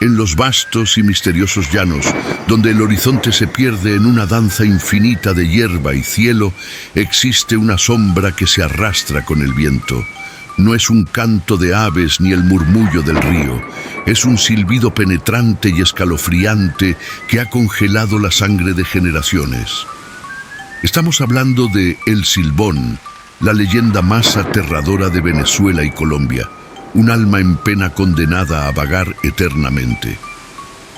En los vastos y misteriosos llanos, donde el horizonte se pierde en una danza infinita de hierba y cielo, existe una sombra que se arrastra con el viento. No es un canto de aves ni el murmullo del río, es un silbido penetrante y escalofriante que ha congelado la sangre de generaciones. Estamos hablando de El Silbón, la leyenda más aterradora de Venezuela y Colombia, un alma en pena condenada a vagar eternamente.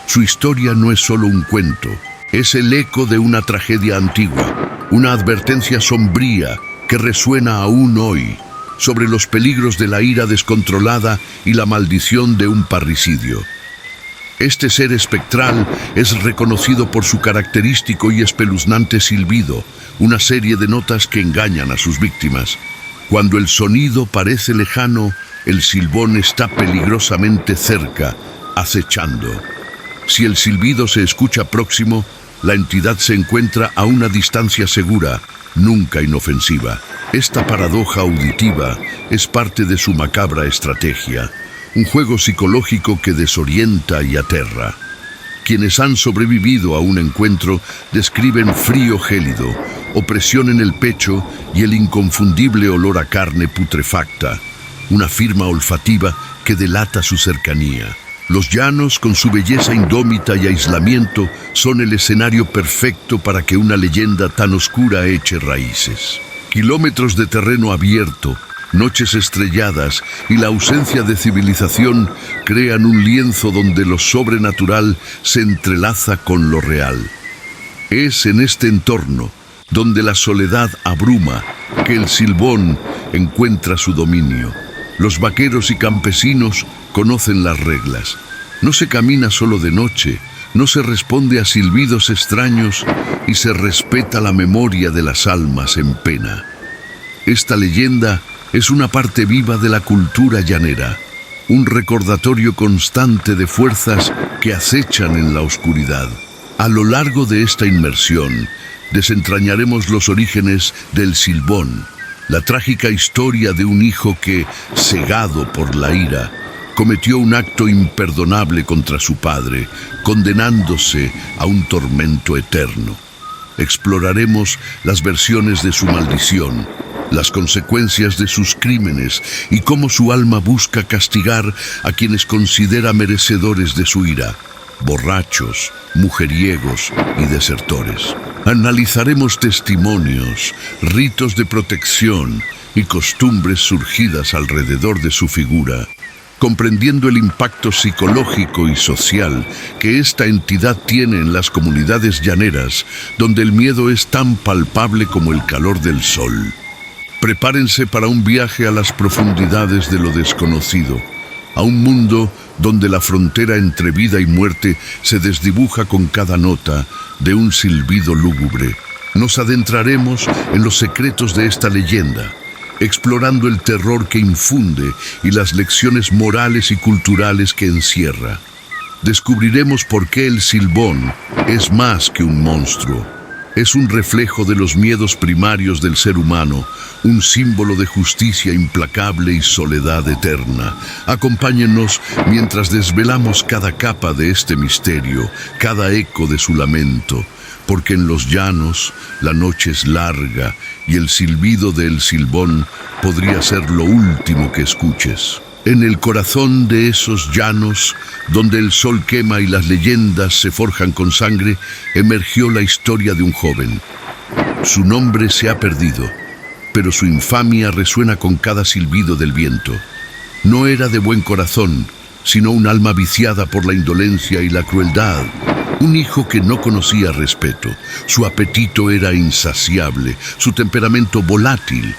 Su historia no es solo un cuento, es el eco de una tragedia antigua, una advertencia sombría que resuena aún hoy sobre los peligros de la ira descontrolada y la maldición de un parricidio. Este ser espectral es reconocido por su característico y espeluznante silbido, una serie de notas que engañan a sus víctimas. Cuando el sonido parece lejano, el silbón está peligrosamente cerca, acechando. Si el silbido se escucha próximo, la entidad se encuentra a una distancia segura, nunca inofensiva. Esta paradoja auditiva es parte de su macabra estrategia, un juego psicológico que desorienta y aterra. Quienes han sobrevivido a un encuentro describen frío gélido, opresión en el pecho y el inconfundible olor a carne putrefacta, una firma olfativa que delata su cercanía. Los llanos, con su belleza indómita y aislamiento, son el escenario perfecto para que una leyenda tan oscura eche raíces. Kilómetros de terreno abierto, noches estrelladas y la ausencia de civilización crean un lienzo donde lo sobrenatural se entrelaza con lo real. Es en este entorno, donde la soledad abruma, que el silbón encuentra su dominio. Los vaqueros y campesinos conocen las reglas. No se camina solo de noche, no se responde a silbidos extraños y se respeta la memoria de las almas en pena. Esta leyenda es una parte viva de la cultura llanera, un recordatorio constante de fuerzas que acechan en la oscuridad. A lo largo de esta inmersión, desentrañaremos los orígenes del silbón, la trágica historia de un hijo que, cegado por la ira, cometió un acto imperdonable contra su padre, condenándose a un tormento eterno. Exploraremos las versiones de su maldición, las consecuencias de sus crímenes y cómo su alma busca castigar a quienes considera merecedores de su ira: borrachos, mujeriegos y desertores. Analizaremos testimonios, ritos de protección y costumbres surgidas alrededor de su figura, comprendiendo el impacto psicológico y social que esta entidad tiene en las comunidades llaneras, donde el miedo es tan palpable como el calor del sol. Prepárense para un viaje a las profundidades de lo desconocido, a un mundo donde la frontera entre vida y muerte se desdibuja con cada nota de un silbido lúgubre. Nos adentraremos en los secretos de esta leyenda, explorando el terror que infunde y las lecciones morales y culturales que encierra. Descubriremos por qué el silbón es más que un monstruo. Es un reflejo de los miedos primarios del ser humano, un símbolo de justicia implacable y soledad eterna. Acompáñennos mientras desvelamos cada capa de este misterio, cada eco de su lamento, porque en los llanos la noche es larga y el silbido del silbón podría ser lo último que escuches. En el corazón de esos llanos, donde el sol quema y las leyendas se forjan con sangre, emergió la historia de un joven. Su nombre se ha perdido, pero su infamia resuena con cada silbido del viento. No era de buen corazón, sino un alma viciada por la indolencia y la crueldad. Un hijo que no conocía respeto. Su apetito era insaciable, su temperamento volátil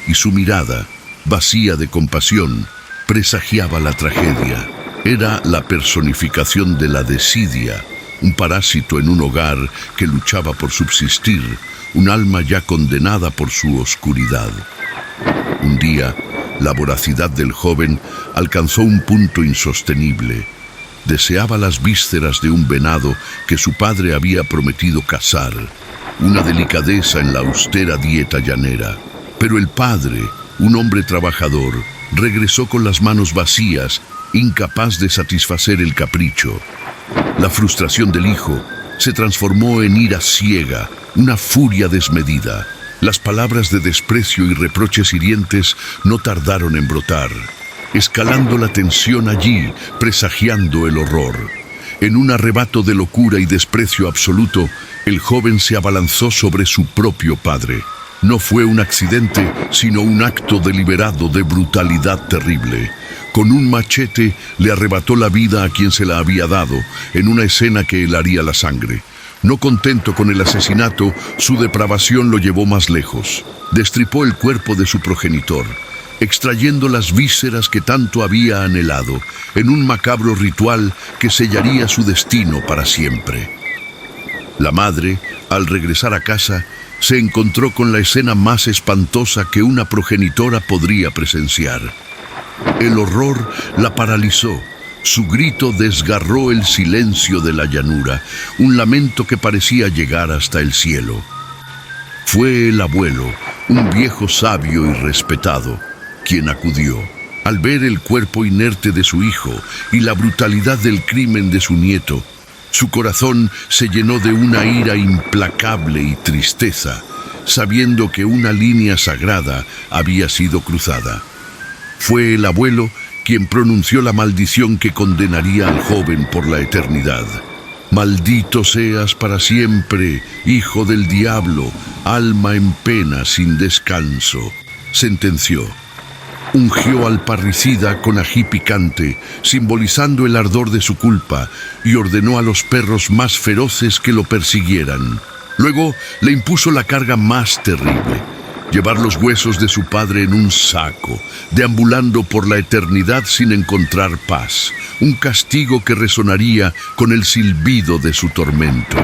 y su mirada, vacía de compasión, presagiaba la tragedia. Era la personificación de la desidia, un parásito en un hogar que luchaba por subsistir, un alma ya condenada por su oscuridad. Un día, la voracidad del joven alcanzó un punto insostenible. Deseaba las vísceras de un venado que su padre había prometido cazar, una delicadeza en la austera dieta llanera. Pero el padre, un hombre trabajador, regresó con las manos vacías incapaz de satisfacer el capricho. La frustración del hijo se transformó en ira ciega, una furia desmedida. Las palabras de desprecio y reproches hirientes no tardaron en brotar, escalando la tensión allí, presagiando el horror. En un arrebato de locura y desprecio absoluto, el joven se abalanzó sobre su propio padre. No fue un accidente, sino un acto deliberado de brutalidad terrible. Con un machete le arrebató la vida a quien se la había dado, en una escena que helaría la sangre. No contento con el asesinato, su depravación lo llevó más lejos. Destripó el cuerpo de su progenitor, extrayendo las vísceras que tanto había anhelado, en un macabro ritual que sellaría su destino para siempre. La madre, al regresar a casa, se encontró con la escena más espantosa que una progenitora podría presenciar. El horror la paralizó. Su grito desgarró el silencio de la llanura, un lamento que parecía llegar hasta el cielo. Fue el abuelo, un viejo sabio y respetado, quien acudió. Al ver el cuerpo inerte de su hijo y la brutalidad del crimen de su nieto, su corazón se llenó de una ira implacable y tristeza, sabiendo que una línea sagrada había sido cruzada. Fue el abuelo quien pronunció la maldición que condenaría al joven por la eternidad. «Maldito seas para siempre, hijo del diablo, alma en pena sin descanso», sentenció. Ungió al parricida con ají picante, simbolizando el ardor de su culpa, y ordenó a los perros más feroces que lo persiguieran. Luego le impuso la carga más terrible: llevar los huesos de su padre en un saco, deambulando por la eternidad sin encontrar paz, un castigo que resonaría con el silbido de su tormento.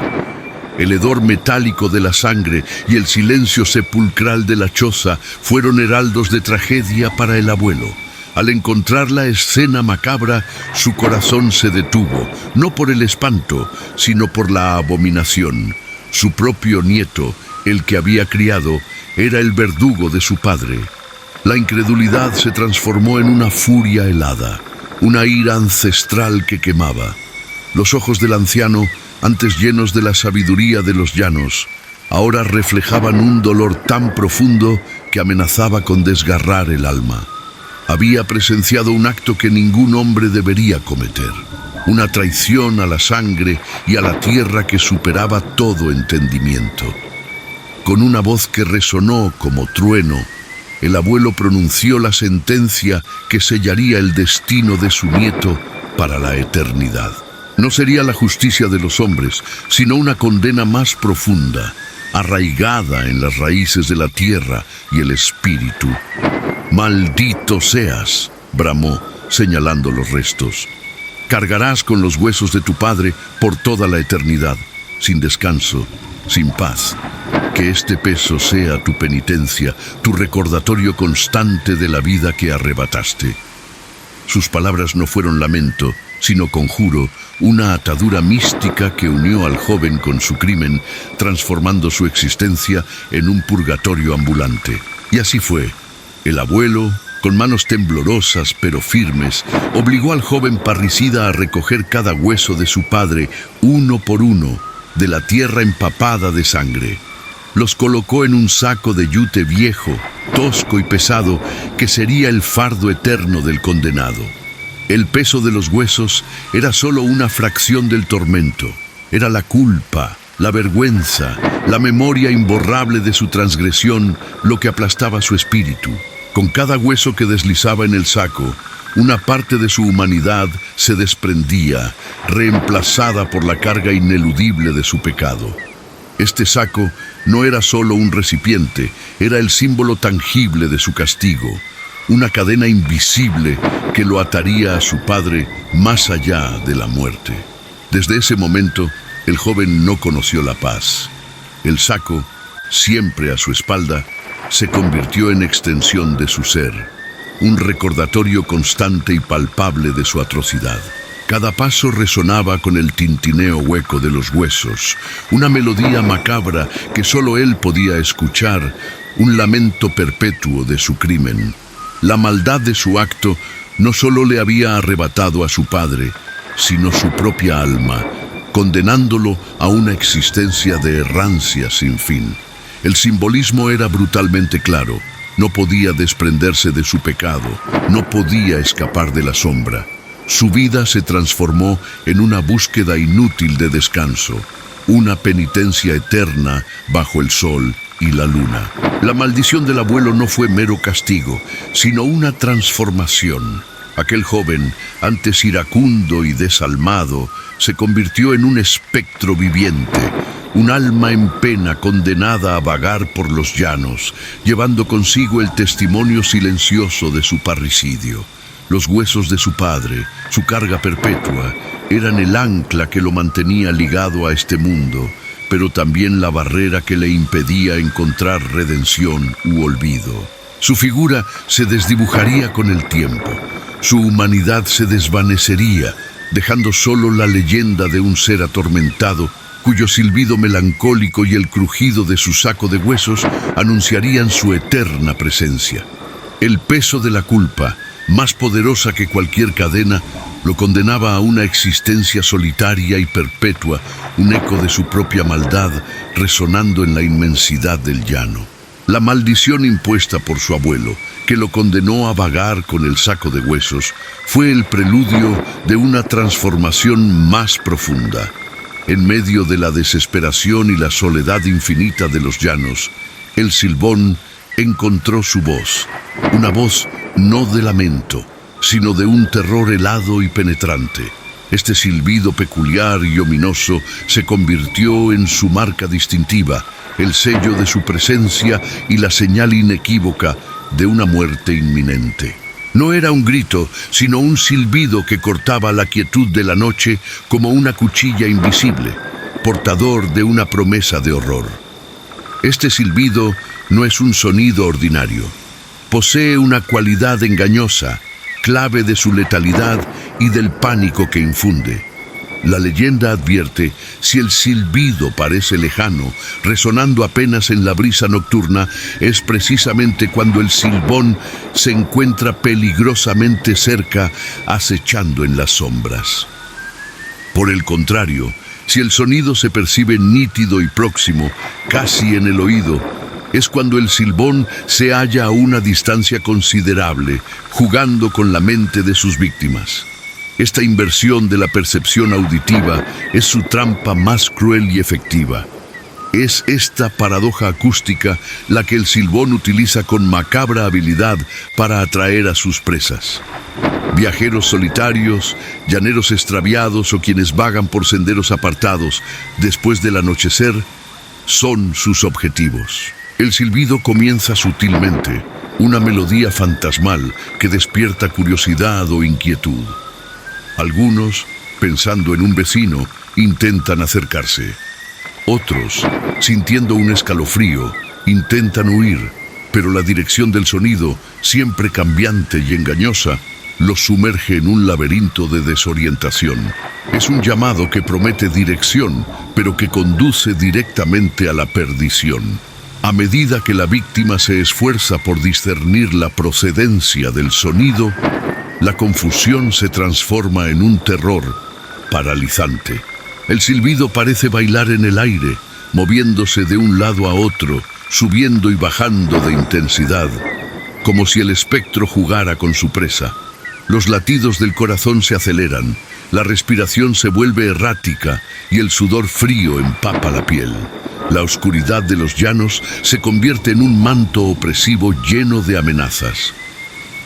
El hedor metálico de la sangre y el silencio sepulcral de la choza fueron heraldos de tragedia para el abuelo. Al encontrar la escena macabra, su corazón se detuvo, no por el espanto, sino por la abominación. Su propio nieto, el que había criado, era el verdugo de su padre. La incredulidad se transformó en una furia helada, una ira ancestral que quemaba. Los ojos del anciano, antes llenos de la sabiduría de los llanos, ahora reflejaban un dolor tan profundo que amenazaba con desgarrar el alma. Había presenciado un acto que ningún hombre debería cometer, una traición a la sangre y a la tierra que superaba todo entendimiento. Con una voz que resonó como trueno, el abuelo pronunció la sentencia que sellaría el destino de su nieto para la eternidad. No sería la justicia de los hombres, sino una condena más profunda, arraigada en las raíces de la tierra y el espíritu. «Maldito seas», bramó, señalando los restos. «Cargarás con los huesos de tu padre por toda la eternidad, sin descanso, sin paz. Que este peso sea tu penitencia, tu recordatorio constante de la vida que arrebataste». Sus palabras no fueron lamento, sino conjuro, una atadura mística que unió al joven con su crimen, transformando su existencia en un purgatorio ambulante. Y así fue. El abuelo, con manos temblorosas pero firmes, obligó al joven parricida a recoger cada hueso de su padre, uno por uno, de la tierra empapada de sangre. Los colocó en un saco de yute viejo, tosco y pesado, que sería el fardo eterno del condenado. El peso de los huesos era solo una fracción del tormento. Era la culpa, la vergüenza, la memoria imborrable de su transgresión lo que aplastaba su espíritu. Con cada hueso que deslizaba en el saco, una parte de su humanidad se desprendía, reemplazada por la carga ineludible de su pecado. Este saco no era solo un recipiente, era el símbolo tangible de su castigo, una cadena invisible que lo ataría a su padre más allá de la muerte. Desde ese momento, el joven no conoció la paz. El saco, siempre a su espalda, se convirtió en extensión de su ser, un recordatorio constante y palpable de su atrocidad. Cada paso resonaba con el tintineo hueco de los huesos, una melodía macabra que solo él podía escuchar, un lamento perpetuo de su crimen. La maldad de su acto no solo le había arrebatado a su padre, sino su propia alma, condenándolo a una existencia de errancia sin fin. El simbolismo era brutalmente claro. No podía desprenderse de su pecado, no podía escapar de la sombra. Su vida se transformó en una búsqueda inútil de descanso, una penitencia eterna bajo el sol y la luna. La maldición del abuelo no fue mero castigo, sino una transformación. Aquel joven, antes iracundo y desalmado, se convirtió en un espectro viviente, un alma en pena condenada a vagar por los llanos, llevando consigo el testimonio silencioso de su parricidio. Los huesos de su padre, su carga perpetua, eran el ancla que lo mantenía ligado a este mundo, pero también la barrera que le impedía encontrar redención u olvido. Su figura se desdibujaría con el tiempo, su humanidad se desvanecería, dejando solo la leyenda de un ser atormentado, cuyo silbido melancólico y el crujido de su saco de huesos anunciarían su eterna presencia. El peso de la culpa, más poderosa que cualquier cadena, lo condenaba a una existencia solitaria y perpetua, un eco de su propia maldad resonando en la inmensidad del llano. La maldición impuesta por su abuelo, que lo condenó a vagar con el saco de huesos, fue el preludio de una transformación más profunda. En medio de la desesperación y la soledad infinita de los llanos, el Silbón encontró su voz, una voz no de lamento, sino de un terror helado y penetrante. Este silbido peculiar y ominoso se convirtió en su marca distintiva, el sello de su presencia y la señal inequívoca de una muerte inminente. No era un grito, sino un silbido que cortaba la quietud de la noche como una cuchilla invisible, portador de una promesa de horror. Este silbido no es un sonido ordinario. Posee una cualidad engañosa, clave de su letalidad y del pánico que infunde. La leyenda advierte, si el silbido parece lejano, resonando apenas en la brisa nocturna, es precisamente cuando el Silbón se encuentra peligrosamente cerca, acechando en las sombras. Por el contrario, si el sonido se percibe nítido y próximo, casi en el oído, es cuando el Silbón se halla a una distancia considerable, jugando con la mente de sus víctimas. Esta inversión de la percepción auditiva es su trampa más cruel y efectiva. Es esta paradoja acústica la que el Silbón utiliza con macabra habilidad para atraer a sus presas. Viajeros solitarios, llaneros extraviados o quienes vagan por senderos apartados después del anochecer son sus objetivos. El silbido comienza sutilmente, una melodía fantasmal que despierta curiosidad o inquietud. Algunos, pensando en un vecino, intentan acercarse. Otros, sintiendo un escalofrío, intentan huir, pero la dirección del sonido, siempre cambiante y engañosa, los sumerge en un laberinto de desorientación. Es un llamado que promete dirección, pero que conduce directamente a la perdición. A medida que la víctima se esfuerza por discernir la procedencia del sonido, la confusión se transforma en un terror paralizante. El silbido parece bailar en el aire, moviéndose de un lado a otro, subiendo y bajando de intensidad, como si el espectro jugara con su presa. Los latidos del corazón se aceleran, la respiración se vuelve errática y el sudor frío empapa la piel. La oscuridad de los llanos se convierte en un manto opresivo lleno de amenazas.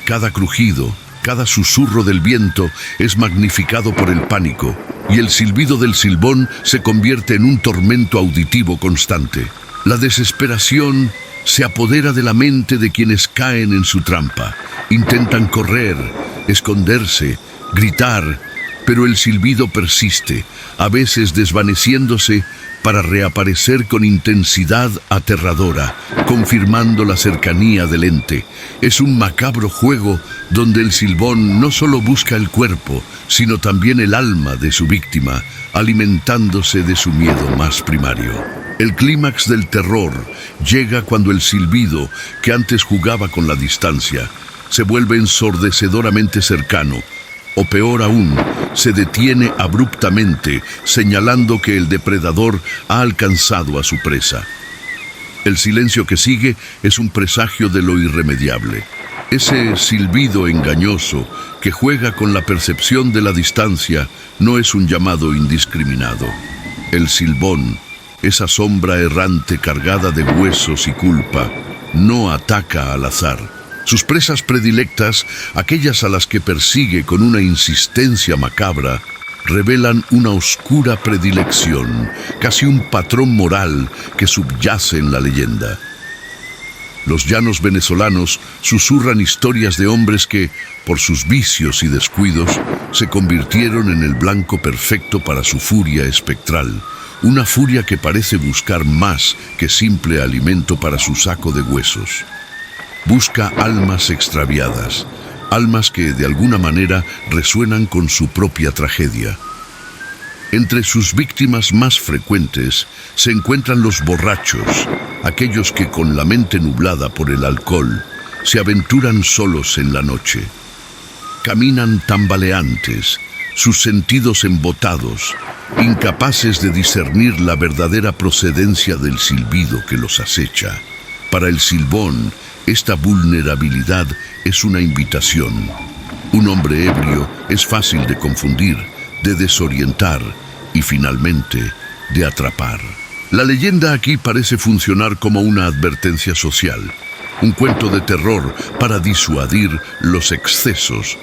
Cada crujido, cada susurro del viento es magnificado por el pánico, y el silbido del Silbón se convierte en un tormento auditivo constante. La desesperación se apodera de la mente de quienes caen en su trampa. Intentan correr, esconderse, gritar, pero el silbido persiste, a veces desvaneciéndose para reaparecer con intensidad aterradora, confirmando la cercanía del ente. Es un macabro juego donde el Silbón no solo busca el cuerpo, sino también el alma de su víctima, alimentándose de su miedo más primario. El clímax del terror llega cuando el silbido, que antes jugaba con la distancia, se vuelve ensordecedoramente cercano, o peor aún, se detiene abruptamente, señalando que el depredador ha alcanzado a su presa. El silencio que sigue es un presagio de lo irremediable. Ese silbido engañoso que juega con la percepción de la distancia no es un llamado indiscriminado. El silbón, esa sombra errante cargada de huesos y culpa, no ataca al azar. Sus presas predilectas, aquellas a las que persigue con una insistencia macabra, revelan una oscura predilección, casi un patrón moral que subyace en la leyenda. Los llanos venezolanos susurran historias de hombres que, por sus vicios y descuidos, se convirtieron en el blanco perfecto para su furia espectral, una furia que parece buscar más que simple alimento para su saco de huesos. Busca almas extraviadas, almas que de alguna manera resuenan con su propia tragedia. Entre sus víctimas más frecuentes se encuentran los borrachos, aquellos que con la mente nublada por el alcohol se aventuran solos en la noche. Caminan tambaleantes, sus sentidos embotados, incapaces de discernir la verdadera procedencia del silbido que los acecha. Para el silbón, esta vulnerabilidad es una invitación. Un hombre ebrio es fácil de confundir, de desorientar y finalmente de atrapar. La leyenda aquí parece funcionar como una advertencia social, un cuento de terror para disuadir los excesos,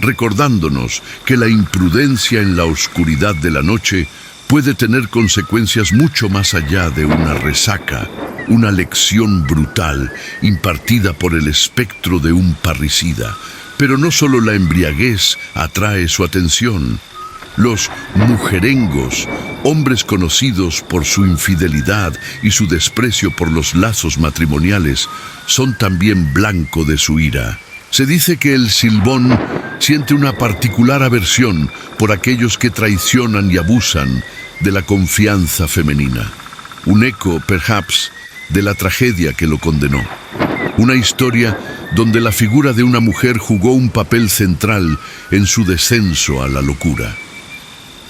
recordándonos que la imprudencia en la oscuridad de la noche puede tener consecuencias mucho más allá de una resaca, una lección brutal impartida por el espectro de un parricida. Pero no solo la embriaguez atrae su atención. Los mujerengos, hombres conocidos por su infidelidad y su desprecio por los lazos matrimoniales, son también blanco de su ira. Se dice que el silbón siente una particular aversión por aquellos que traicionan y abusan de la confianza femenina. Un eco, perhaps, de la tragedia que lo condenó. Una historia donde la figura de una mujer jugó un papel central en su descenso a la locura.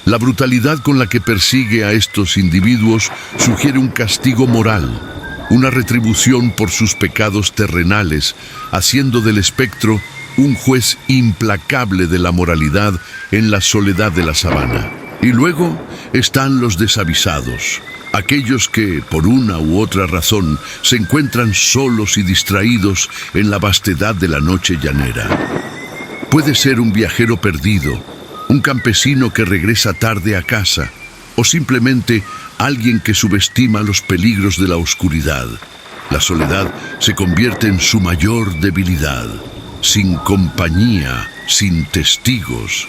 La brutalidad con la que persigue a estos individuos sugiere un castigo moral, una retribución por sus pecados terrenales, haciendo del espectro un juez implacable de la moralidad en la soledad de la sabana. Y luego están los desavisados, aquellos que, por una u otra razón, se encuentran solos y distraídos en la vastedad de la noche llanera. Puede ser un viajero perdido, un campesino que regresa tarde a casa, o simplemente alguien que subestima los peligros de la oscuridad. La soledad se convierte en su mayor debilidad. Sin compañía, sin testigos,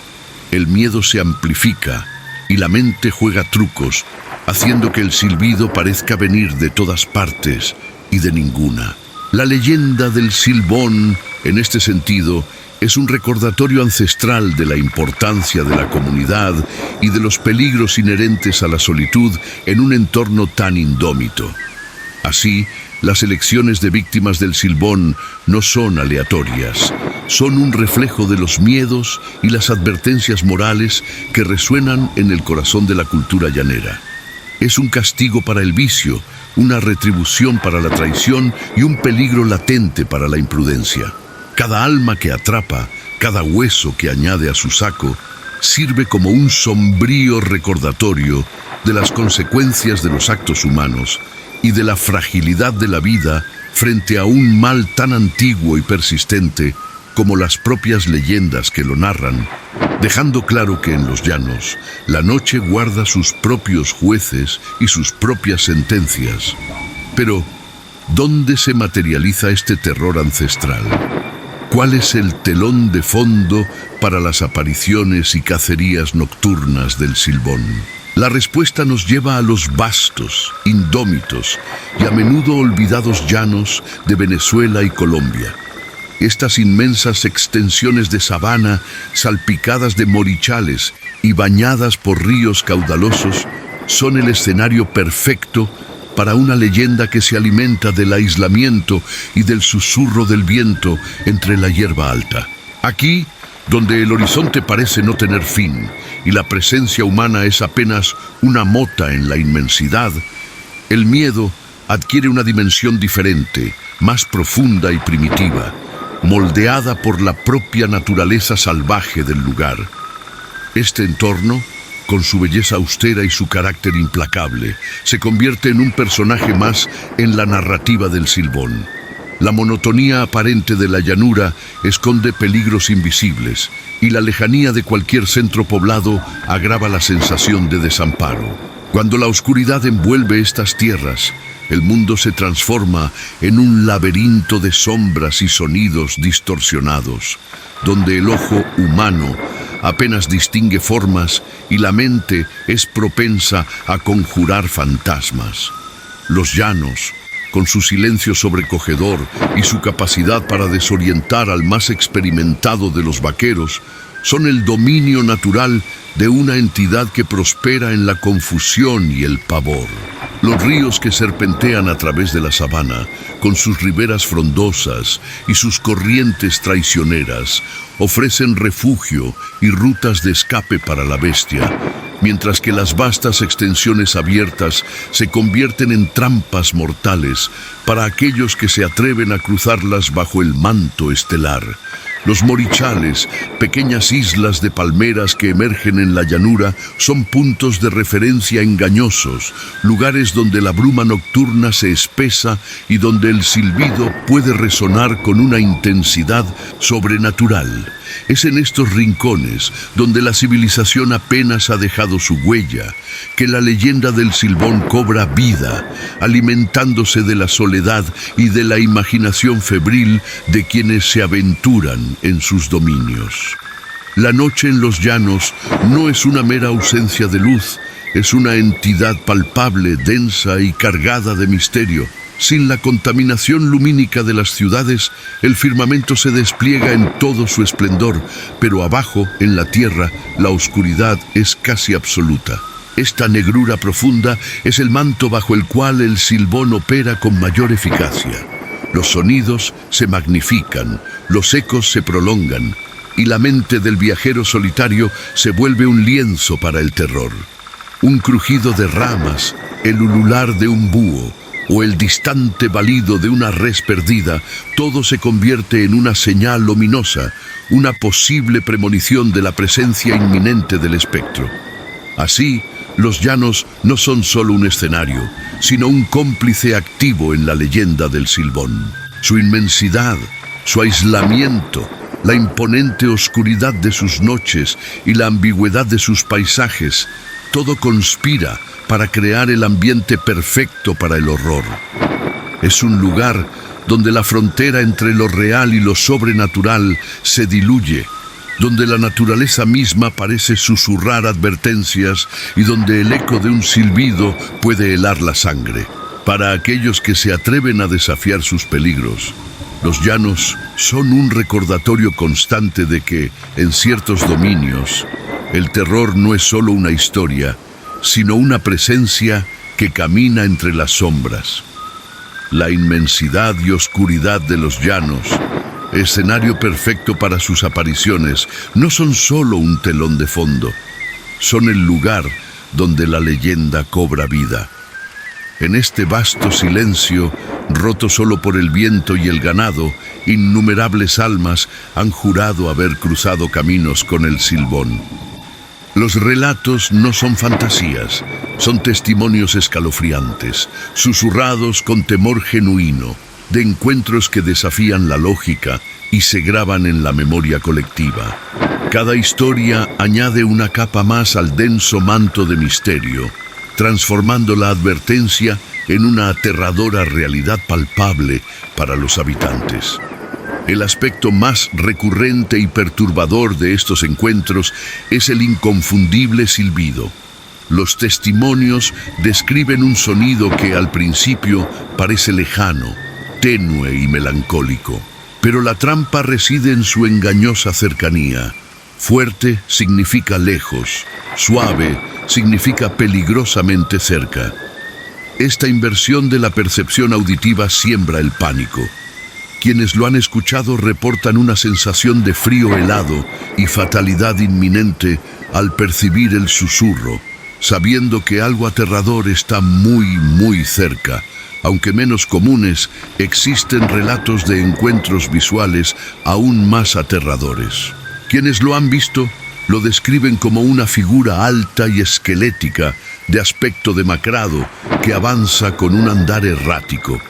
el miedo se amplifica y la mente juega trucos, haciendo que el silbido parezca venir de todas partes y de ninguna. La leyenda del silbón, en este sentido, es un recordatorio ancestral de la importancia de la comunidad y de los peligros inherentes a la solitud en un entorno tan indómito. Así, las elecciones de víctimas del silbón no son aleatorias, son un reflejo de los miedos y las advertencias morales que resuenan en el corazón de la cultura llanera. Es un castigo para el vicio, una retribución para la traición y un peligro latente para la imprudencia. Cada alma que atrapa, cada hueso que añade a su saco, sirve como un sombrío recordatorio de las consecuencias de los actos humanos y de la fragilidad de la vida frente a un mal tan antiguo y persistente como las propias leyendas que lo narran, dejando claro que en los llanos la noche guarda sus propios jueces y sus propias sentencias. Pero, ¿dónde se materializa este terror ancestral? ¿Cuál es el telón de fondo para las apariciones y cacerías nocturnas del silbón? La respuesta nos lleva a los vastos, indómitos y a menudo olvidados llanos de Venezuela y Colombia. Estas inmensas extensiones de sabana, salpicadas de morichales, y bañadas por ríos caudalosos son el escenario perfecto para una leyenda que se alimenta del aislamiento y del susurro del viento entre la hierba alta. Aquí, donde el horizonte parece no tener fin y la presencia humana es apenas una mota en la inmensidad, el miedo adquiere una dimensión diferente, más profunda y primitiva, moldeada por la propia naturaleza salvaje del lugar. Este entorno, con su belleza austera y su carácter implacable, se convierte en un personaje más en la narrativa del Silbón. La monotonía aparente de la llanura esconde peligros invisibles y la lejanía de cualquier centro poblado agrava la sensación de desamparo. Cuando la oscuridad envuelve estas tierras, el mundo se transforma en un laberinto de sombras y sonidos distorsionados, donde el ojo humano apenas distingue formas y la mente es propensa a conjurar fantasmas. Los llanos, con su silencio sobrecogedor y su capacidad para desorientar al más experimentado de los vaqueros, son el dominio natural de una entidad que prospera en la confusión y el pavor. Los ríos que serpentean a través de la sabana, con sus riberas frondosas y sus corrientes traicioneras, ofrecen refugio y rutas de escape para la bestia, mientras que las vastas extensiones abiertas se convierten en trampas mortales para aquellos que se atreven a cruzarlas bajo el manto estelar. Los morichales, pequeñas islas de palmeras que emergen en la llanura, son puntos de referencia engañosos, lugares donde la bruma nocturna se espesa y donde el silbido puede resonar con una intensidad sobrenatural. Es en estos rincones, donde la civilización apenas ha dejado su huella, que la leyenda del Silbón cobra vida, alimentándose de la soledad y de la imaginación febril de quienes se aventuran en sus dominios. La noche en los llanos no es una mera ausencia de luz, es una entidad palpable, densa y cargada de misterio. Sin la contaminación lumínica de las ciudades, el firmamento se despliega en todo su esplendor, pero abajo, en la tierra, la oscuridad es casi absoluta. Esta negrura profunda es el manto bajo el cual el Silbón opera con mayor eficacia. Los sonidos se magnifican, los ecos se prolongan, y la mente del viajero solitario se vuelve un lienzo para el terror. Un crujido de ramas, el ulular de un búho, o el distante balido de una res perdida, todo se convierte en una señal ominosa, una posible premonición de la presencia inminente del espectro. Así, los llanos no son solo un escenario, sino un cómplice activo en la leyenda del Silbón. Su inmensidad, su aislamiento, la imponente oscuridad de sus noches y la ambigüedad de sus paisajes, todo conspira para crear el ambiente perfecto para el horror. Es un lugar donde la frontera entre lo real y lo sobrenatural se diluye, donde la naturaleza misma parece susurrar advertencias y donde el eco de un silbido puede helar la sangre. Para aquellos que se atreven a desafiar sus peligros, los llanos son un recordatorio constante de que, en ciertos dominios, el terror no es solo una historia, sino una presencia que camina entre las sombras. La inmensidad y oscuridad de los llanos, escenario perfecto para sus apariciones, no son solo un telón de fondo, son el lugar donde la leyenda cobra vida. En este vasto silencio, roto solo por el viento y el ganado, innumerables almas han jurado haber cruzado caminos con el Silbón. Los relatos no son fantasías, son testimonios escalofriantes, susurrados con temor genuino, de encuentros que desafían la lógica y se graban en la memoria colectiva. Cada historia añade una capa más al denso manto de misterio, transformando la advertencia en una aterradora realidad palpable para los habitantes. El aspecto más recurrente y perturbador de estos encuentros es el inconfundible silbido. Los testimonios describen un sonido que al principio parece lejano, tenue y melancólico, pero la trampa reside en su engañosa cercanía. Fuerte significa lejos, suave significa peligrosamente cerca. Esta inversión de la percepción auditiva siembra el pánico. Quienes lo han escuchado reportan una sensación de frío helado y fatalidad inminente al percibir el susurro, sabiendo que algo aterrador está muy cerca. Aunque menos comunes, existen relatos de encuentros visuales aún más aterradores. Quienes lo han visto lo describen como una figura alta y esquelética, de aspecto demacrado, que avanza con un andar errático.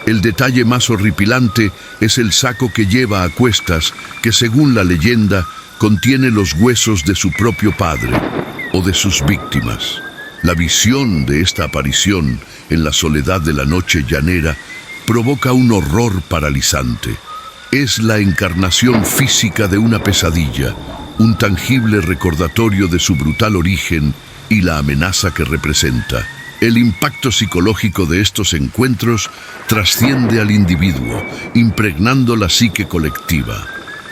El detalle más horripilante es el saco que lleva a cuestas, que según la leyenda contiene los huesos de su propio padre o de sus víctimas. La visión de esta aparición en la soledad de la noche llanera provoca un horror paralizante. Es la encarnación física de una pesadilla, un tangible recordatorio de su brutal origen y la amenaza que representa. El impacto psicológico de estos encuentros trasciende al individuo, impregnando la psique colectiva.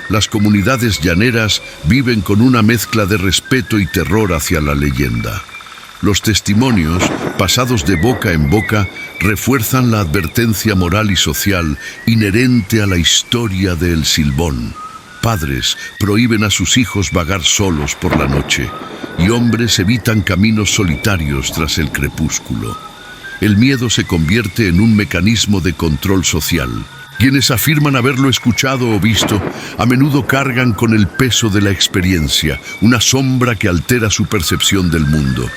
Las comunidades llaneras viven con una mezcla de respeto y terror hacia la leyenda. Los testimonios, pasados de boca en boca, refuerzan la advertencia moral y social inherente a la historia de El Silbón. Padres prohíben a sus hijos vagar solos por la noche, y hombres evitan caminos solitarios tras el crepúsculo. El miedo se convierte en un mecanismo de control social. Quienes afirman haberlo escuchado o visto, a menudo cargan con el peso de la experiencia, una sombra que altera su percepción del mundo.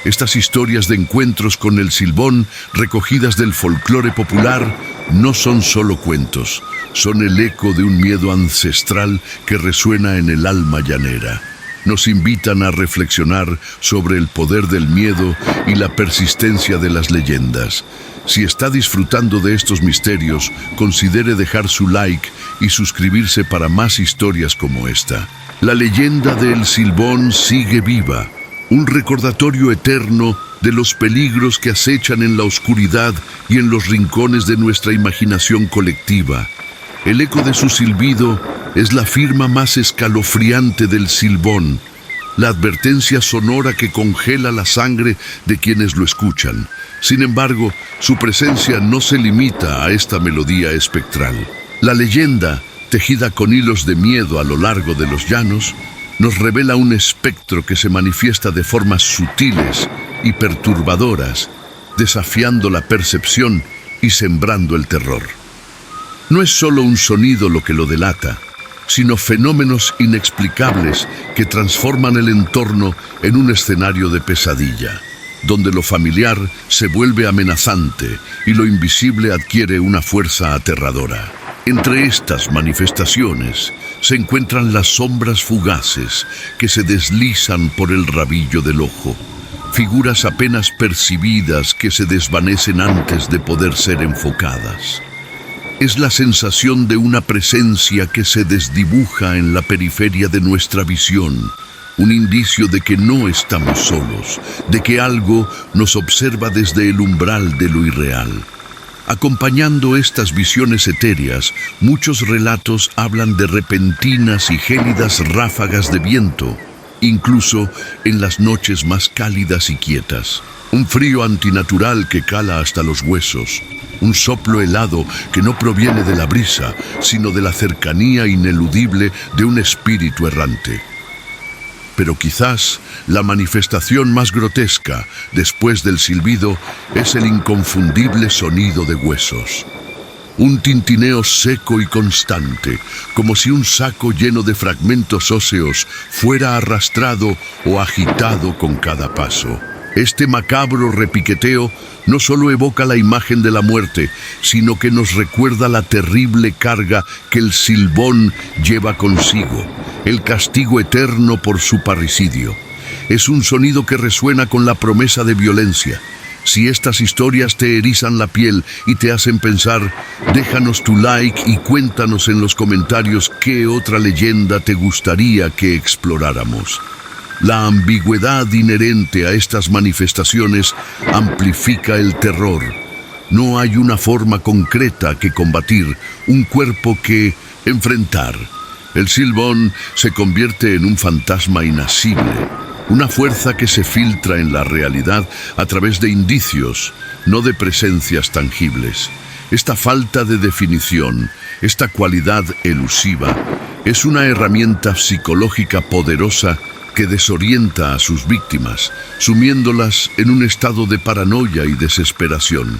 Estas historias de encuentros con El Silbón, recogidas del folclore popular, no son solo cuentos, son el eco de un miedo ancestral que resuena en el alma llanera. Nos invitan a reflexionar sobre el poder del miedo y la persistencia de las leyendas. Si está disfrutando de estos misterios, considere dejar su like y suscribirse para más historias como esta. La leyenda de El Silbón sigue viva, un recordatorio eterno de los peligros que acechan en la oscuridad y en los rincones de nuestra imaginación colectiva. El eco de su silbido es la firma más escalofriante del Silbón, la advertencia sonora que congela la sangre de quienes lo escuchan. Sin embargo, su presencia no se limita a esta melodía espectral. La leyenda, tejida con hilos de miedo a lo largo de los llanos, nos revela un espectro que se manifiesta de formas sutiles y perturbadoras, desafiando la percepción y sembrando el terror. No es solo un sonido lo que lo delata, sino fenómenos inexplicables que transforman el entorno en un escenario de pesadilla, donde lo familiar se vuelve amenazante y lo invisible adquiere una fuerza aterradora. Entre estas manifestaciones se encuentran las sombras fugaces que se deslizan por el rabillo del ojo, figuras apenas percibidas que se desvanecen antes de poder ser enfocadas. Es la sensación de una presencia que se desdibuja en la periferia de nuestra visión, un indicio de que no estamos solos, de que algo nos observa desde el umbral de lo irreal. Acompañando estas visiones etéreas, muchos relatos hablan de repentinas y gélidas ráfagas de viento, incluso en las noches más cálidas y quietas. Un frío antinatural que cala hasta los huesos, un soplo helado que no proviene de la brisa, sino de la cercanía ineludible de un espíritu errante. Pero quizás la manifestación más grotesca, después del silbido, es el inconfundible sonido de huesos. Un tintineo seco y constante, como si un saco lleno de fragmentos óseos fuera arrastrado o agitado con cada paso. Este macabro repiqueteo no solo evoca la imagen de la muerte, sino que nos recuerda la terrible carga que el Silbón lleva consigo, el castigo eterno por su parricidio. Es un sonido que resuena con la promesa de violencia. Si estas historias te erizan la piel y te hacen pensar, déjanos tu like y cuéntanos en los comentarios qué otra leyenda te gustaría que exploráramos. La ambigüedad inherente a estas manifestaciones amplifica el terror. No hay una forma concreta que combatir, un cuerpo que enfrentar. El Silbón se convierte en un fantasma inasible, una fuerza que se filtra en la realidad a través de indicios, no de presencias tangibles. Esta falta de definición, esta cualidad elusiva, es una herramienta psicológica poderosa que desorienta a sus víctimas, sumiéndolas en un estado de paranoia y desesperación.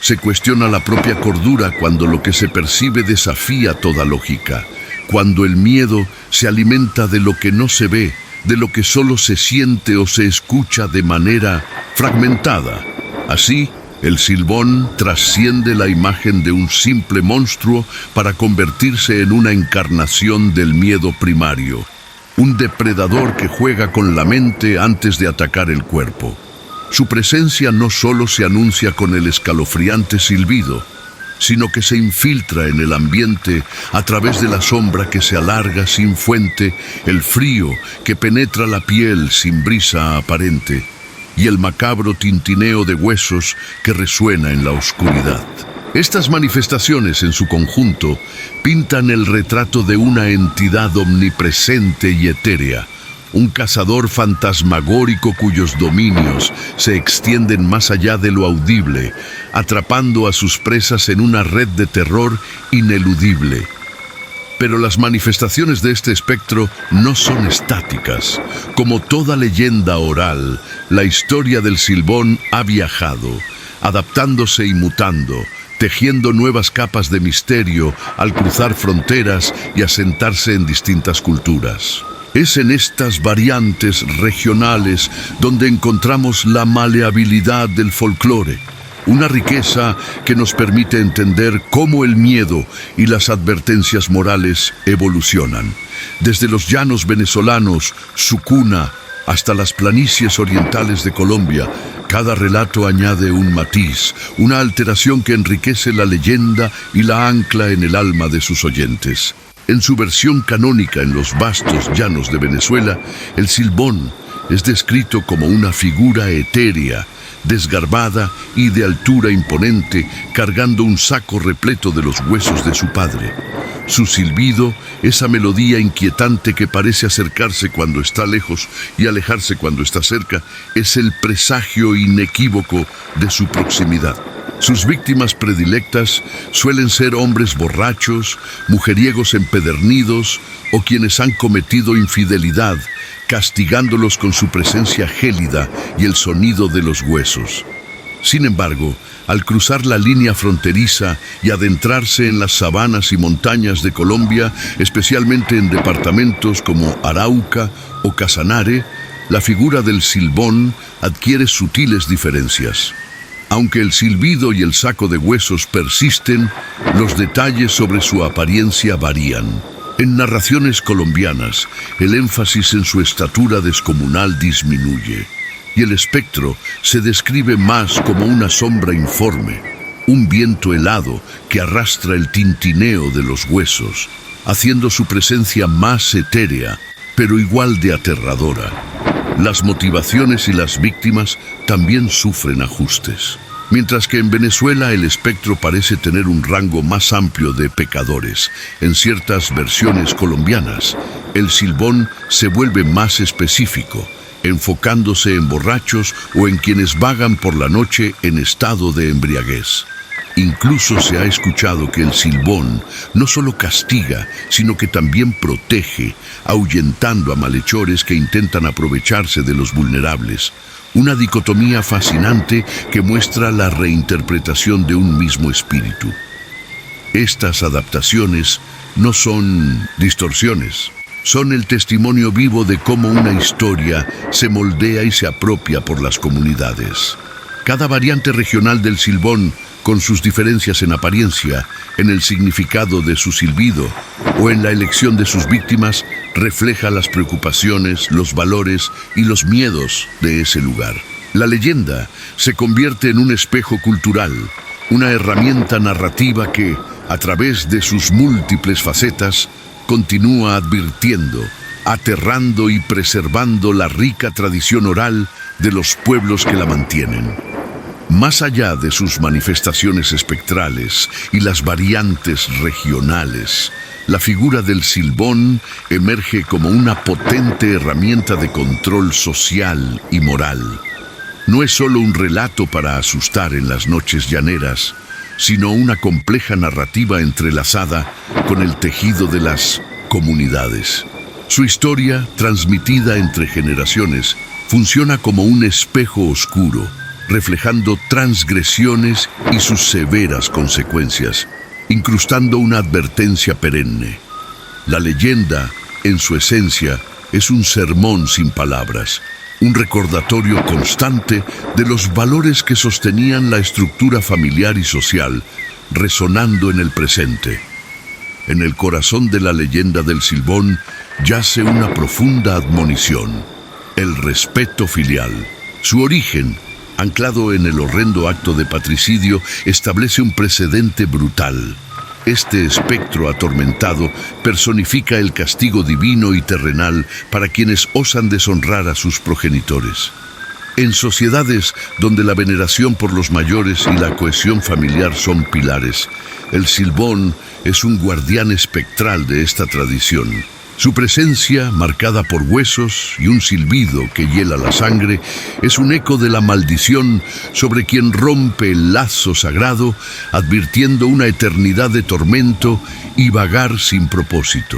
Se cuestiona la propia cordura cuando lo que se percibe desafía toda lógica, cuando el miedo se alimenta de lo que no se ve, de lo que solo se siente o se escucha de manera fragmentada. Así, el Silbón trasciende la imagen de un simple monstruo para convertirse en una encarnación del miedo primario, un depredador que juega con la mente antes de atacar el cuerpo. Su presencia no solo se anuncia con el escalofriante silbido, sino que se infiltra en el ambiente a través de la sombra que se alarga sin fuente, el frío que penetra la piel sin brisa aparente, y el macabro tintineo de huesos que resuena en la oscuridad. Estas manifestaciones en su conjunto pintan el retrato de una entidad omnipresente y etérea, un cazador fantasmagórico cuyos dominios se extienden más allá de lo audible, atrapando a sus presas en una red de terror ineludible. Pero las manifestaciones de este espectro no son estáticas. Como toda leyenda oral, la historia del Silbón ha viajado, adaptándose y mutando, tejiendo nuevas capas de misterio al cruzar fronteras y asentarse en distintas culturas. Es en estas variantes regionales donde encontramos la maleabilidad del folclore, una riqueza que nos permite entender cómo el miedo y las advertencias morales evolucionan. Desde los llanos venezolanos, su cuna, hasta las planicies orientales de Colombia, cada relato añade un matiz, una alteración que enriquece la leyenda y la ancla en el alma de sus oyentes. En su versión canónica en los vastos llanos de Venezuela, el Silbón es descrito como una figura etérea, desgarbada y de altura imponente, cargando un saco repleto de los huesos de su padre. Su silbido, esa melodía inquietante que parece acercarse cuando está lejos y alejarse cuando está cerca, es el presagio inequívoco de su proximidad. Sus víctimas predilectas suelen ser hombres borrachos, mujeriegos empedernidos o quienes han cometido infidelidad, castigándolos con su presencia gélida y el sonido de los huesos. Sin embargo, al cruzar la línea fronteriza y adentrarse en las sabanas y montañas de Colombia, especialmente en departamentos como Arauca o Casanare, la figura del Silbón adquiere sutiles diferencias. Aunque el silbido y el saco de huesos persisten, los detalles sobre su apariencia varían. En narraciones colombianas, el énfasis en su estatura descomunal disminuye, y el espectro se describe más como una sombra informe, un viento helado que arrastra el tintineo de los huesos, haciendo su presencia más etérea, pero igual de aterradora. Las motivaciones y las víctimas también sufren ajustes. Mientras que en Venezuela el espectro parece tener un rango más amplio de pecadores, en ciertas versiones colombianas, el Silbón se vuelve más específico, enfocándose en borrachos o en quienes vagan por la noche en estado de embriaguez. Incluso se ha escuchado que el Silbón no solo castiga, sino que también protege, ahuyentando a malhechores que intentan aprovecharse de los vulnerables. Una dicotomía fascinante que muestra la reinterpretación de un mismo espíritu. Estas adaptaciones no son distorsiones, son el testimonio vivo de cómo una historia se moldea y se apropia por las comunidades. Cada variante regional del Silbón, con sus diferencias en apariencia, en el significado de su silbido o en la elección de sus víctimas, refleja las preocupaciones, los valores y los miedos de ese lugar. La leyenda se convierte en un espejo cultural, una herramienta narrativa que, a través de sus múltiples facetas, continúa advirtiendo, aterrando y preservando la rica tradición oral de los pueblos que la mantienen. Más allá de sus manifestaciones espectrales y las variantes regionales, la figura del Silbón emerge como una potente herramienta de control social y moral. No es solo un relato para asustar en las noches llaneras, sino una compleja narrativa entrelazada con el tejido de las comunidades. Su historia, transmitida entre generaciones, funciona como un espejo oscuro, reflejando transgresiones y sus severas consecuencias, incrustando una advertencia perenne. La leyenda, en su esencia, es un sermón sin palabras, un recordatorio constante de los valores que sostenían la estructura familiar y social, resonando en el presente. En el corazón de la leyenda del Silbón yace una profunda admonición: el respeto filial. Su origen, anclado en el horrendo acto de patricidio, establece un precedente brutal. Este espectro atormentado personifica el castigo divino y terrenal para quienes osan deshonrar a sus progenitores. En sociedades donde la veneración por los mayores y la cohesión familiar son pilares, el Silbón es un guardián espectral de esta tradición. Su presencia, marcada por huesos y un silbido que hiela la sangre, es un eco de la maldición sobre quien rompe el lazo sagrado, advirtiendo una eternidad de tormento y vagar sin propósito.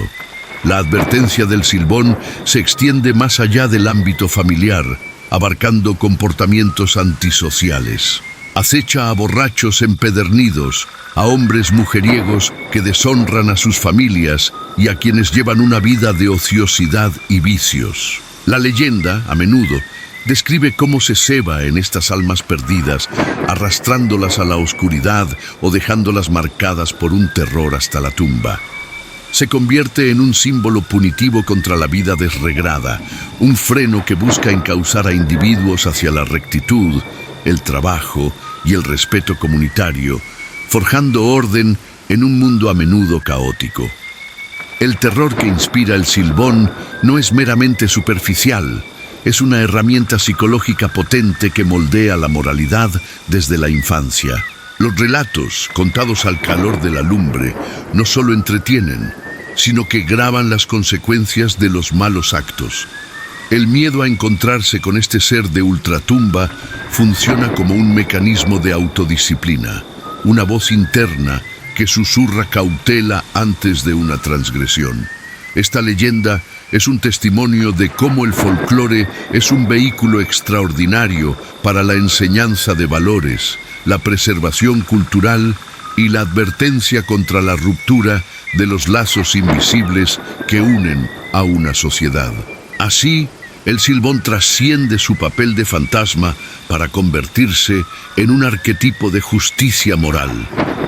La advertencia del Silbón se extiende más allá del ámbito familiar, abarcando comportamientos antisociales. Acecha a borrachos empedernidos, a hombres mujeriegos que deshonran a sus familias y a quienes llevan una vida de ociosidad y vicios. La leyenda, a menudo, describe cómo se ceba en estas almas perdidas, arrastrándolas a la oscuridad o dejándolas marcadas por un terror hasta la tumba. Se convierte en un símbolo punitivo contra la vida desregrada, un freno que busca encauzar a individuos hacia la rectitud, el trabajo y el respeto comunitario, forjando orden en un mundo a menudo caótico. El terror que inspira el Silbón no es meramente superficial, es una herramienta psicológica potente que moldea la moralidad desde la infancia. Los relatos, contados al calor de la lumbre, no solo entretienen, sino que graban las consecuencias de los malos actos. El miedo a encontrarse con este ser de ultratumba funciona como un mecanismo de autodisciplina, una voz interna que susurra cautela antes de una transgresión. Esta leyenda es un testimonio de cómo el folclore es un vehículo extraordinario para la enseñanza de valores, la preservación cultural y la advertencia contra la ruptura de los lazos invisibles que unen a una sociedad. Así, el Silbón trasciende su papel de fantasma para convertirse en un arquetipo de justicia moral,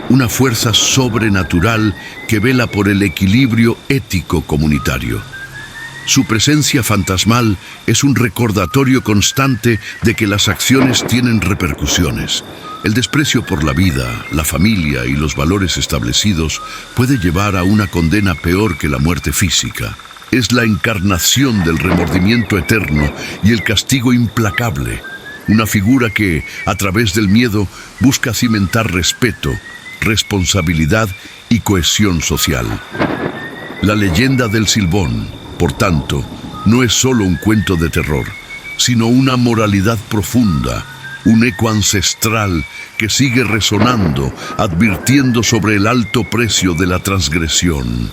una fuerza sobrenatural que vela por el equilibrio ético comunitario. Su presencia fantasmal es un recordatorio constante de que las acciones tienen repercusiones. El desprecio por la vida, la familia y los valores establecidos puede llevar a una condena peor que la muerte física. Es la encarnación del remordimiento eterno y el castigo implacable. Una figura que, a través del miedo, busca cimentar respeto, responsabilidad y cohesión social. La leyenda del Silbón, por tanto, no es solo un cuento de terror, sino una moralidad profunda, un eco ancestral que sigue resonando, advirtiendo sobre el alto precio de la transgresión.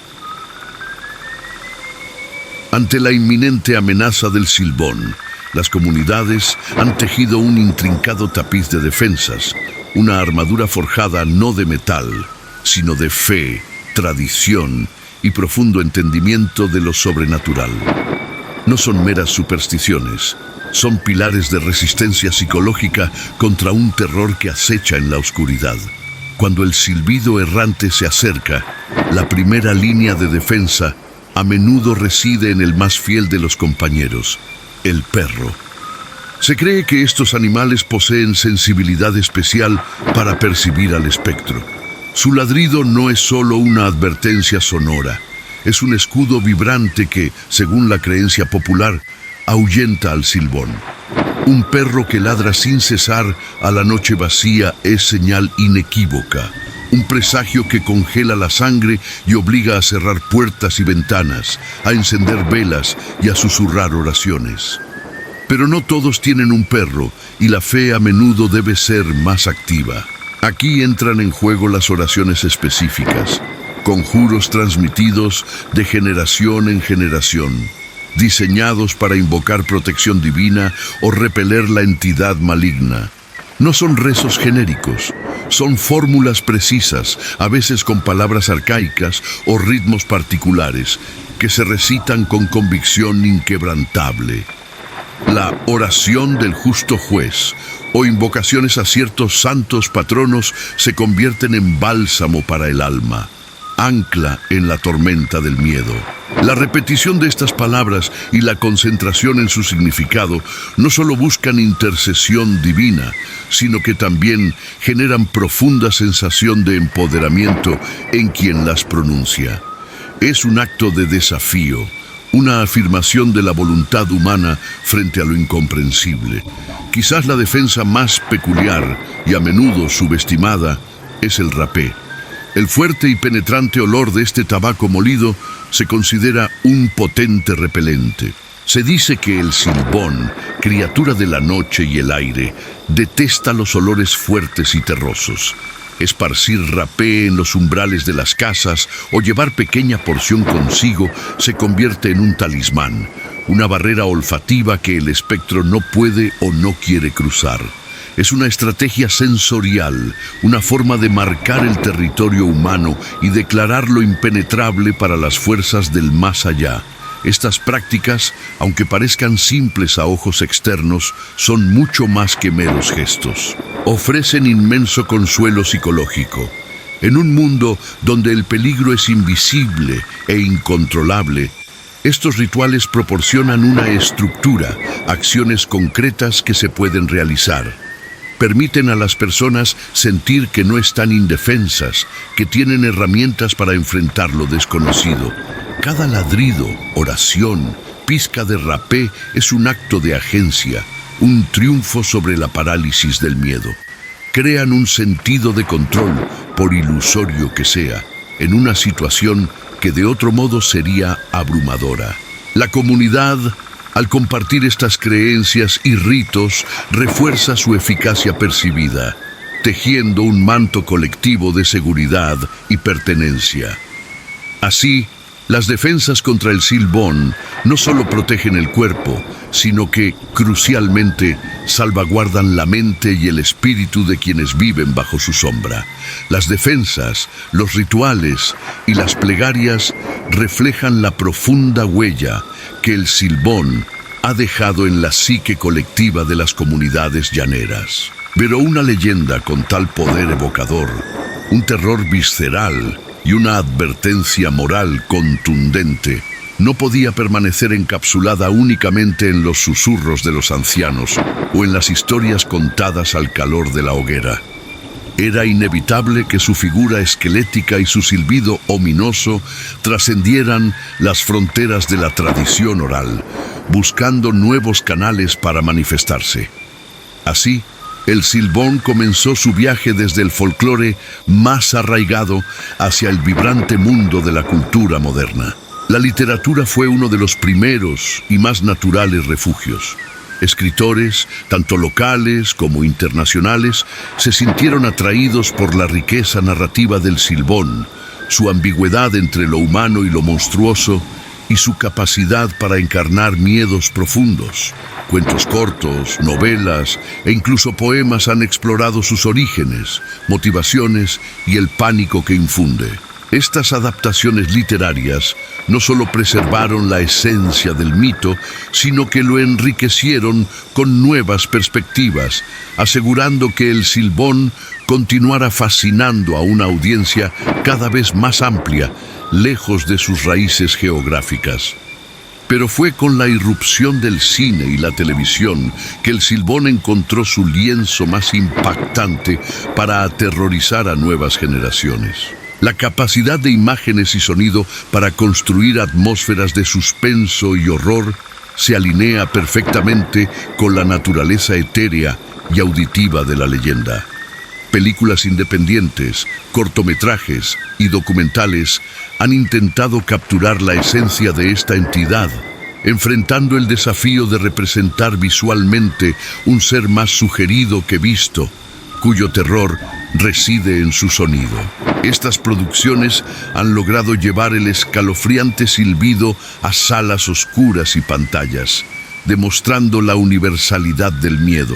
Ante la inminente amenaza del Silbón, las comunidades han tejido un intrincado tapiz de defensas, una armadura forjada no de metal, sino de fe, tradición y profundo entendimiento de lo sobrenatural. No son meras supersticiones, son pilares de resistencia psicológica contra un terror que acecha en la oscuridad. Cuando el silbido errante se acerca, la primera línea de defensa a menudo reside en el más fiel de los compañeros, el perro. Se cree que estos animales poseen sensibilidad especial para percibir al espectro. Su ladrido no es solo una advertencia sonora, es un escudo vibrante que, según la creencia popular, ahuyenta al Silbón. Un perro que ladra sin cesar a la noche vacía es señal inequívoca, un presagio que congela la sangre y obliga a cerrar puertas y ventanas, a encender velas y a susurrar oraciones. Pero no todos tienen un perro y la fe a menudo debe ser más activa. Aquí entran en juego las oraciones específicas, conjuros transmitidos de generación en generación, diseñados para invocar protección divina o repeler la entidad maligna. No son rezos genéricos, son fórmulas precisas, a veces con palabras arcaicas o ritmos particulares, que se recitan con convicción inquebrantable. La oración del justo juez o invocaciones a ciertos santos patronos se convierten en bálsamo para el alma, ancla en la tormenta del miedo. La repetición de estas palabras y la concentración en su significado no solo buscan intercesión divina, sino que también generan profunda sensación de empoderamiento en quien las pronuncia. Es un acto de desafío, una afirmación de la voluntad humana frente a lo incomprensible. Quizás la defensa más peculiar y a menudo subestimada es el rapé. El fuerte y penetrante olor de este tabaco molido se considera un potente repelente. Se dice que el silbón, criatura de la noche y el aire, detesta los olores fuertes y terrosos. Esparcir rapé en los umbrales de las casas o llevar pequeña porción consigo se convierte en un talismán, una barrera olfativa que el espectro no puede o no quiere cruzar. Es una estrategia sensorial, una forma de marcar el territorio humano y declararlo impenetrable para las fuerzas del más allá. Estas prácticas, aunque parezcan simples a ojos externos, son mucho más que meros gestos. Ofrecen inmenso consuelo psicológico. En un mundo donde el peligro es invisible e incontrolable, estos rituales proporcionan una estructura, acciones concretas que se pueden realizar. Permiten a las personas sentir que no están indefensas, que tienen herramientas para enfrentar lo desconocido. Cada ladrido, oración, pizca de rapé es un acto de agencia, un triunfo sobre la parálisis del miedo. Crean un sentido de control, por ilusorio que sea, en una situación que de otro modo sería abrumadora. La comunidad, al compartir estas creencias y ritos, refuerza su eficacia percibida, tejiendo un manto colectivo de seguridad y pertenencia. Así, las defensas contra el silbón no solo protegen el cuerpo, sino que, crucialmente, salvaguardan la mente y el espíritu de quienes viven bajo su sombra. Las defensas, los rituales y las plegarias reflejan la profunda huella que el silbón ha dejado en la psique colectiva de las comunidades llaneras. Pero una leyenda con tal poder evocador, un terror visceral y una advertencia moral contundente, no podía permanecer encapsulada únicamente en los susurros de los ancianos o en las historias contadas al calor de la hoguera. Era inevitable que su figura esquelética y su silbido ominoso trascendieran las fronteras de la tradición oral, buscando nuevos canales para manifestarse. Así, el silbón comenzó su viaje desde el folclore más arraigado hacia el vibrante mundo de la cultura moderna. La literatura fue uno de los primeros y más naturales refugios. Escritores, tanto locales como internacionales, se sintieron atraídos por la riqueza narrativa del silbón, su ambigüedad entre lo humano y lo monstruoso, y su capacidad para encarnar miedos profundos. Cuentos cortos, novelas e incluso poemas han explorado sus orígenes, motivaciones y el pánico que infunde. Estas adaptaciones literarias no solo preservaron la esencia del mito, sino que lo enriquecieron con nuevas perspectivas, asegurando que el silbón continuara fascinando a una audiencia cada vez más amplia, lejos de sus raíces geográficas. Pero fue con la irrupción del cine y la televisión que el silbón encontró su lienzo más impactante para aterrorizar a nuevas generaciones. La capacidad de imágenes y sonido para construir atmósferas de suspenso y horror se alinea perfectamente con la naturaleza etérea y auditiva de la leyenda. Películas independientes, cortometrajes y documentales han intentado capturar la esencia de esta entidad, enfrentando el desafío de representar visualmente un ser más sugerido que visto, cuyo terror reside en su sonido. Estas producciones han logrado llevar el escalofriante silbido a salas oscuras y pantallas, demostrando la universalidad del miedo.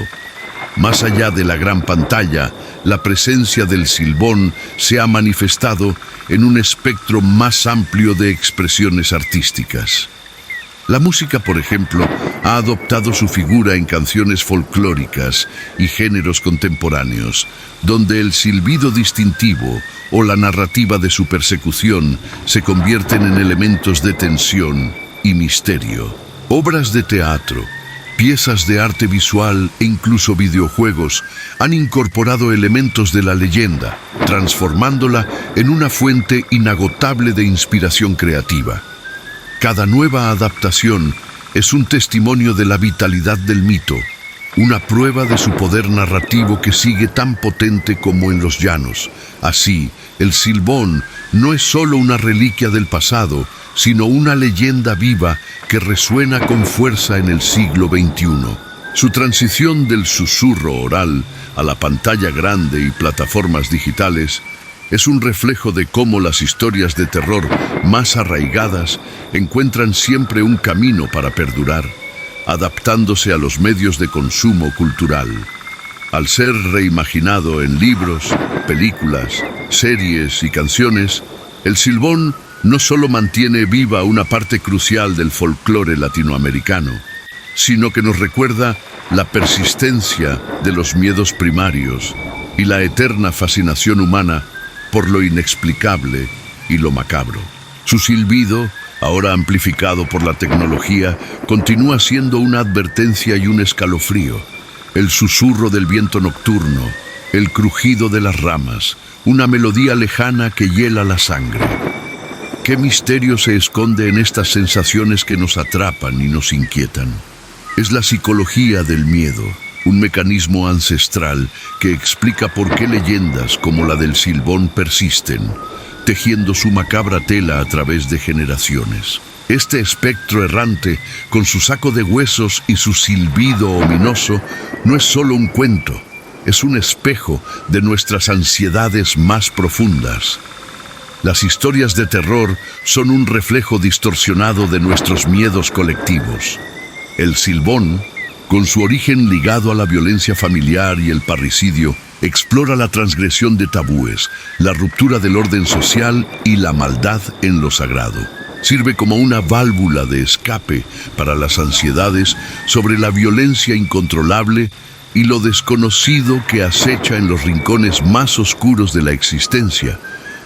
Más allá de la gran pantalla, la presencia del silbón se ha manifestado en un espectro más amplio de expresiones artísticas. La música, por ejemplo, ha adoptado su figura en canciones folclóricas y géneros contemporáneos, donde el silbido distintivo o la narrativa de su persecución se convierten en elementos de tensión y misterio. Obras de teatro, piezas de arte visual e incluso videojuegos han incorporado elementos de la leyenda, transformándola en una fuente inagotable de inspiración creativa. Cada nueva adaptación es un testimonio de la vitalidad del mito, una prueba de su poder narrativo que sigue tan potente como en los llanos. Así, el silbón no es solo una reliquia del pasado, sino una leyenda viva que resuena con fuerza en el siglo XXI. Su transición del susurro oral a la pantalla grande y plataformas digitales es un reflejo de cómo las historias de terror más arraigadas encuentran siempre un camino para perdurar, adaptándose a los medios de consumo cultural. Al ser reimaginado en libros, películas, series y canciones, el silbón no solo mantiene viva una parte crucial del folclore latinoamericano, sino que nos recuerda la persistencia de los miedos primarios y la eterna fascinación humana por lo inexplicable y lo macabro. Su silbido, ahora amplificado por la tecnología, continúa siendo una advertencia y un escalofrío. El susurro del viento nocturno, el crujido de las ramas, una melodía lejana que hiela la sangre. ¿Qué misterio se esconde en estas sensaciones que nos atrapan y nos inquietan? Es la psicología del miedo, un mecanismo ancestral que explica por qué leyendas como la del silbón persisten, tejiendo su macabra tela a través de generaciones. Este espectro errante, con su saco de huesos y su silbido ominoso, no es solo un cuento, es un espejo de nuestras ansiedades más profundas. Las historias de terror son un reflejo distorsionado de nuestros miedos colectivos. El silbón, con su origen ligado a la violencia familiar y el parricidio, explora la transgresión de tabúes, la ruptura del orden social y la maldad en lo sagrado. Sirve como una válvula de escape para las ansiedades sobre la violencia incontrolable y lo desconocido que acecha en los rincones más oscuros de la existencia.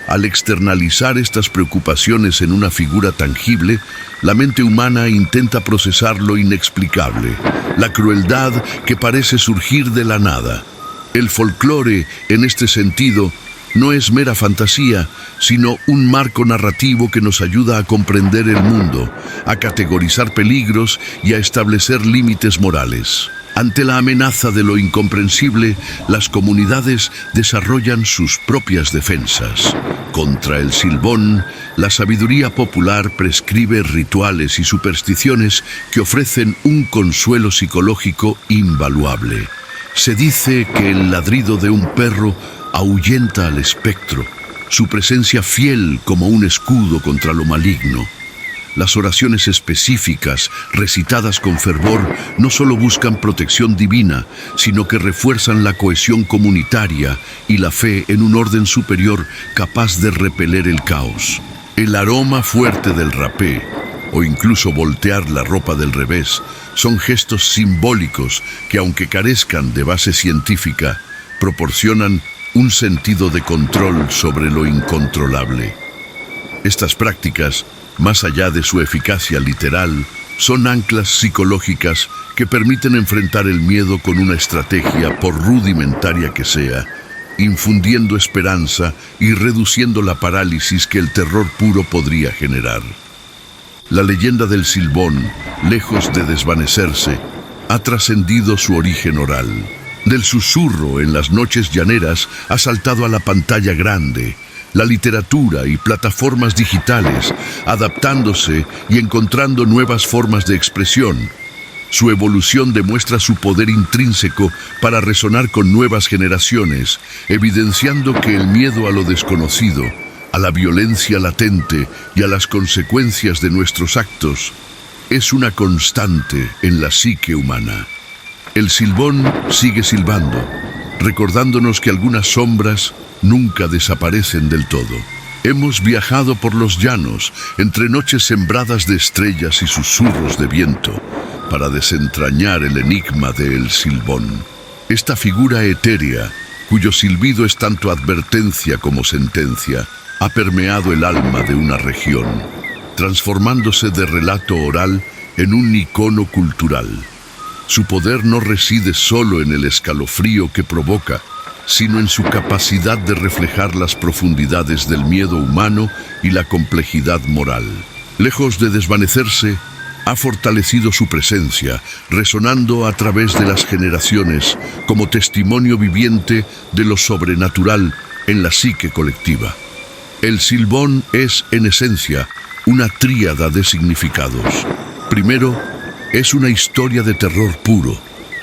Al externalizar estas preocupaciones en una figura tangible, la mente humana intenta procesar lo inexplicable, la crueldad que parece surgir de la nada. El folclore, en este sentido, no es mera fantasía, sino un marco narrativo que nos ayuda a comprender el mundo, a categorizar peligros y a establecer límites morales. Ante la amenaza de lo incomprensible, las comunidades desarrollan sus propias defensas. Contra el silbón, la sabiduría popular prescribe rituales y supersticiones que ofrecen un consuelo psicológico invaluable. Se dice que el ladrido de un perro ahuyenta al espectro, su presencia fiel como un escudo contra lo maligno. Las oraciones específicas, recitadas con fervor, no solo buscan protección divina, sino que refuerzan la cohesión comunitaria y la fe en un orden superior capaz de repeler el caos. El aroma fuerte del rapé, o incluso voltear la ropa del revés, son gestos simbólicos que, aunque carezcan de base científica, proporcionan un sentido de control sobre lo incontrolable. Estas prácticas, más allá de su eficacia literal, son anclas psicológicas que permiten enfrentar el miedo con una estrategia, por rudimentaria que sea, infundiendo esperanza y reduciendo la parálisis que el terror puro podría generar. La leyenda del Silbón, lejos de desvanecerse, ha trascendido su origen oral. Del susurro en las noches llaneras ha saltado a la pantalla grande, la literatura y plataformas digitales, adaptándose y encontrando nuevas formas de expresión. Su evolución demuestra su poder intrínseco para resonar con nuevas generaciones, evidenciando que el miedo a lo desconocido, a la violencia latente y a las consecuencias de nuestros actos, es una constante en la psique humana. El silbón sigue silbando, recordándonos que algunas sombras nunca desaparecen del todo. Hemos viajado por los llanos, entre noches sembradas de estrellas y susurros de viento, para desentrañar el enigma de El Silbón. Esta figura etérea, cuyo silbido es tanto advertencia como sentencia, ha permeado el alma de una región, transformándose de relato oral en un icono cultural. Su poder no reside solo en el escalofrío que provoca, sino en su capacidad de reflejar las profundidades del miedo humano y la complejidad moral. Lejos de desvanecerse, ha fortalecido su presencia, resonando a través de las generaciones como testimonio viviente de lo sobrenatural en la psique colectiva. El Silbón es, en esencia, una tríada de significados. Primero, es una historia de terror puro,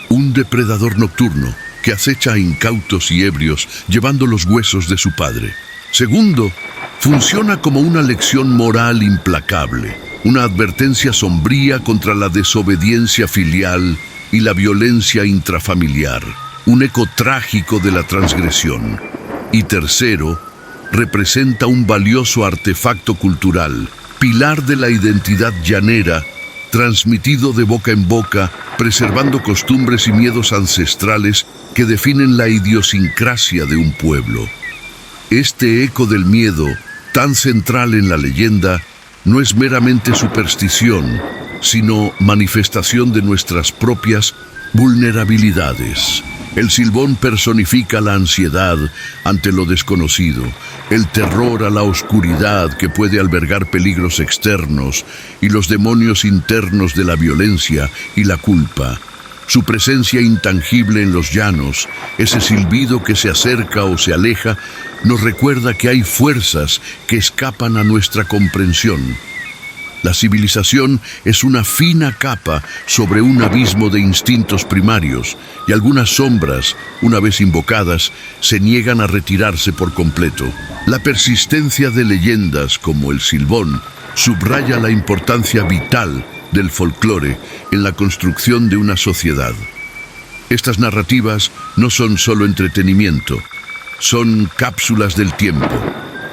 un depredador nocturno que acecha a incautos y ebrios llevando los huesos de su padre. Segundo, funciona como una lección moral implacable, una advertencia sombría contra la desobediencia filial y la violencia intrafamiliar, un eco trágico de la transgresión. Y tercero, representa un valioso artefacto cultural, pilar de la identidad llanera, transmitido de boca en boca, preservando costumbres y miedos ancestrales que definen la idiosincrasia de un pueblo. Este eco del miedo, tan central en la leyenda, no es meramente superstición, sino manifestación de nuestras propias vulnerabilidades. El Silbón personifica la ansiedad ante lo desconocido, el terror a la oscuridad que puede albergar peligros externos y los demonios internos de la violencia y la culpa. Su presencia intangible en los llanos, ese silbido que se acerca o se aleja, nos recuerda que hay fuerzas que escapan a nuestra comprensión. La civilización es una fina capa sobre un abismo de instintos primarios, y algunas sombras, una vez invocadas, se niegan a retirarse por completo. La persistencia de leyendas como el Silbón subraya la importancia vital del folclore en la construcción de una sociedad. Estas narrativas no son solo entretenimiento, son cápsulas del tiempo,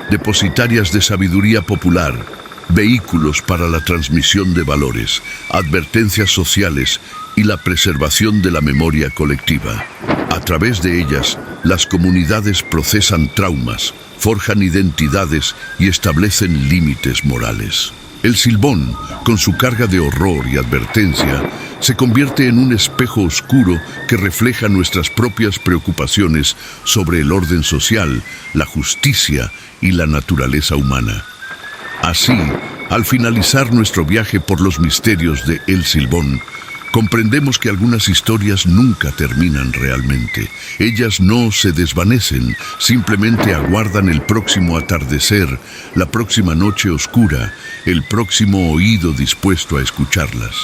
depositarias de sabiduría popular, vehículos para la transmisión de valores, advertencias sociales y la preservación de la memoria colectiva. A través de ellas, las comunidades procesan traumas, forjan identidades y establecen límites morales. El Silbón, con su carga de horror y advertencia, se convierte en un espejo oscuro que refleja nuestras propias preocupaciones sobre el orden social, la justicia y la naturaleza humana. Así, al finalizar nuestro viaje por los misterios de El Silbón, comprendemos que algunas historias nunca terminan realmente. Ellas no se desvanecen, simplemente aguardan el próximo atardecer, la próxima noche oscura, el próximo oído dispuesto a escucharlas.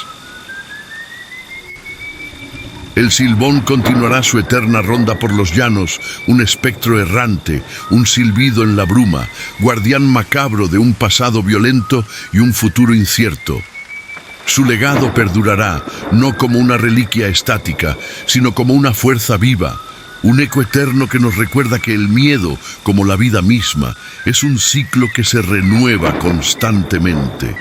El Silbón continuará su eterna ronda por los llanos, un espectro errante, un silbido en la bruma, guardián macabro de un pasado violento y un futuro incierto. Su legado perdurará, no como una reliquia estática, sino como una fuerza viva, un eco eterno que nos recuerda que el miedo, como la vida misma, es un ciclo que se renueva constantemente.